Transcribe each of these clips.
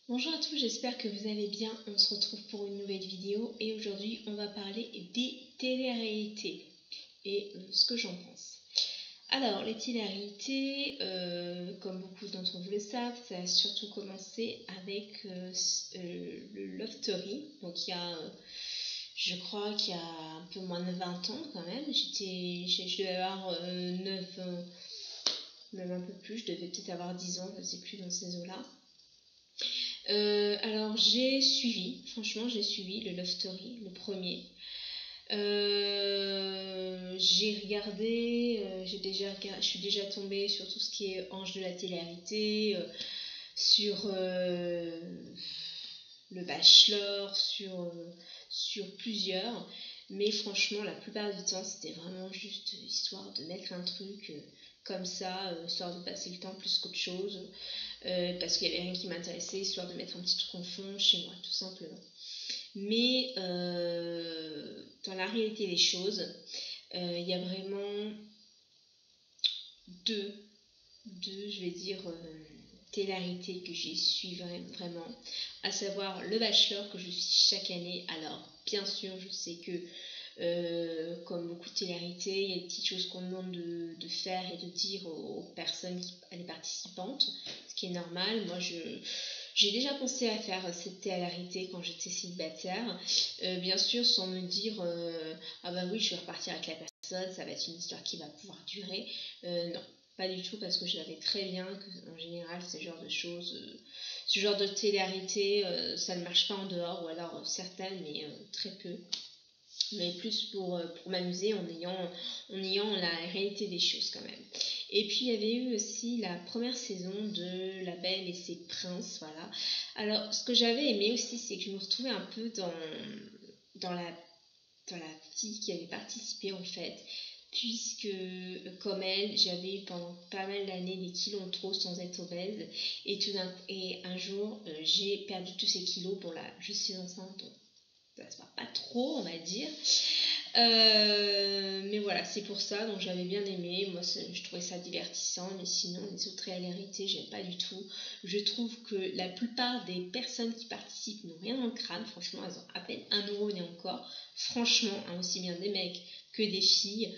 Bonjour à tous, j'espère que vous allez bien. On se retrouve pour une nouvelle vidéo et aujourd'hui on va parler des télé-réalités et ce que j'en pense. Alors les télé-réalités, comme beaucoup d'entre vous le savent, ça a surtout commencé avec le Love Story. Donc je crois qu'il y a un peu moins de 20 ans quand même. Je devais avoir 9 ans, même un peu plus, je devais peut-être avoir 10 ans, je ne sais plus, dans ces eaux-là. Alors franchement j'ai suivi le Love Story, le premier. J'ai regardé, je suis déjà tombée sur tout ce qui est Ange de la télé-réalité, sur le Bachelor, sur plusieurs. Mais franchement, la plupart du temps, c'était vraiment juste histoire de mettre un truc comme ça, histoire de passer le temps plus qu'autre chose. Parce qu'il n'y avait rien qui m'intéressait, histoire de mettre un petit truc en fond chez moi, tout simplement. Mais dans la réalité des choses, il y a vraiment deux, je vais dire, télé-réalités que j'y suis vraiment, à savoir le Bachelor que je suis chaque année. Alors, bien sûr, je sais que comme beaucoup de télé-réalités, il y a des petites choses qu'on demande de faire et de dire aux personnes, à les participantes, ce qui est normal. Moi, j'ai déjà pensé à faire cette télé-réalité quand j'étais célibataire, bien sûr sans me dire ah bah oui, je vais repartir avec la personne, ça va être une histoire qui va pouvoir durer. Non, pas du tout, parce que je savais très bien qu'en général, ce genre de choses, ce genre de télé-réalité, ça ne marche pas en dehors, ou alors certaines, mais très peu. Mais plus pour m'amuser en ayant la réalité des choses quand même. Et puis il y avait eu aussi la première saison de La Belle et ses Princes, voilà. Alors ce que j'avais aimé aussi, c'est que je me retrouvais un peu dans la, dans la fille qui avait participé en fait, puisque comme elle, j'avais eu pendant pas mal d'années des kilos en trop sans être obèse, et un jour j'ai perdu tous ces kilos. Bon là, je suis enceinte, donc ça se voit pas trop, on va dire. Mais voilà, c'est pour ça, donc j'avais bien aimé. Moi, je trouvais ça divertissant, mais sinon, les autres réalités, j'aime pas du tout. Je trouve que la plupart des personnes qui participent n'ont rien dans le crâne. Franchement, elles ont à peine un neurone et encore. Franchement, hein, aussi bien des mecs que des filles.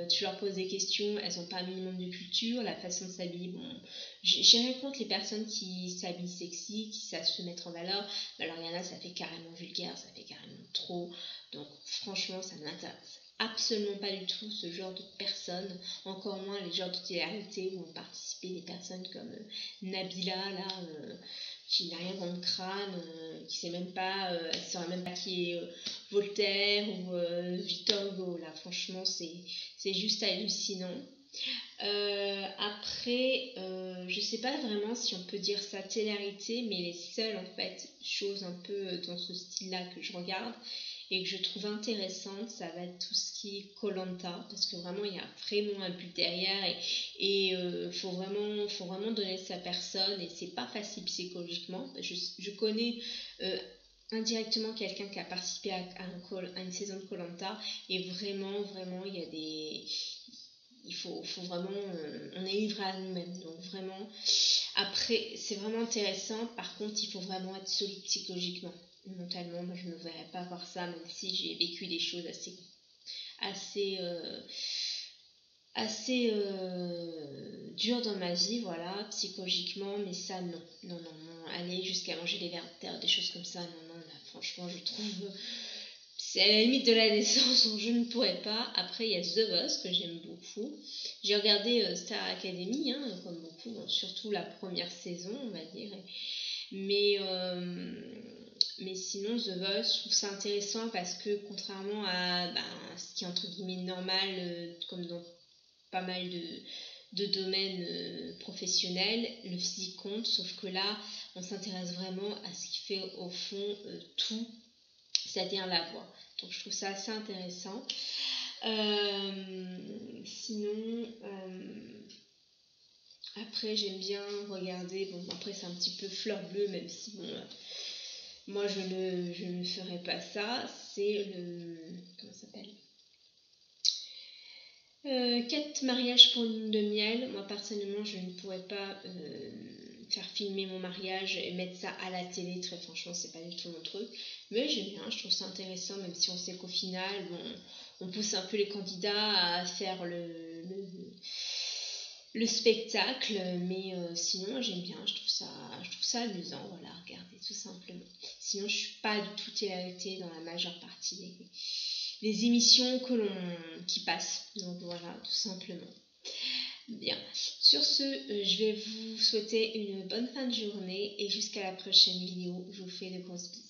Tu leur poses des questions, elles n'ont pas un minimum de culture, la façon de s'habiller. Bon, j'ai rien contre les personnes qui s'habillent sexy, qui savent se mettre en valeur. Mais alors, il y en a, ça fait carrément vulgaire, ça fait carrément trop. Donc franchement, ça ne m'intéresse absolument pas du tout, ce genre de personnes, encore moins les genres de télé-réalité où ont participé des personnes comme Nabila, là, qui n'a rien dans le crâne, qui sait même pas, elle ne saurait même pas qui est Voltaire ou Victor Hugo. Là, franchement, c'est juste hallucinant. Après, je sais pas vraiment si on peut dire ça télé-réalité, mais les seules en fait choses un peu dans ce style-là que je regarde et que je trouve intéressante, ça va être tout ce qui est koh, parce que vraiment il y a vraiment un but derrière, et faut vraiment donner sa personne, et c'est pas facile psychologiquement. Je connais indirectement quelqu'un qui a participé à une saison de koh, et vraiment il y a des, faut vraiment, on est livré à nous-mêmes, donc vraiment. Après, c'est vraiment intéressant. Par contre, il faut vraiment être solide psychologiquement, mentalement. Moi, je ne me verrais pas voir ça, même si j'ai vécu des choses assez, dures dans ma vie, voilà, psychologiquement. Mais ça, non, non, non, non. Aller jusqu'à manger des vers de terre, des choses comme ça, non, non. Là, franchement, je trouve c'est à la limite de la naissance, donc je ne pourrais pas. Après, il y a The Voice que j'aime beaucoup. J'ai regardé Star Academy, hein, comme beaucoup, bon, surtout la première saison, on va dire. Mais, mais sinon, The Voice, je trouve ça intéressant parce que contrairement à ce qui est entre guillemets normal, comme dans pas mal de domaines professionnels, le physique compte, sauf que là, on s'intéresse vraiment à ce qui fait au fond tout, c'est-à-dire la voix. Donc je trouve ça assez intéressant. Sinon, après j'aime bien regarder, bon après c'est un petit peu fleur bleue, même si bon, moi je ne ferai pas ça, c'est le, comment ça s'appelle, 4 mariages pour une lune de miel. Moi personnellement je ne pourrais pas faire filmer mon mariage et mettre ça à la télé, très franchement, c'est pas du tout mon truc. Mais j'aime bien, je trouve ça intéressant, même si on sait qu'au final, bon, on pousse un peu les candidats à faire le spectacle, mais sinon j'aime bien, je trouve ça amusant, voilà, regardez, tout simplement. Sinon, je suis pas du tout télé dans la majeure partie des émissions qui passent. Donc voilà, tout simplement. Bien, sur ce, je vais vous souhaiter une bonne fin de journée et jusqu'à la prochaine vidéo. Je vous fais de grosses bisous.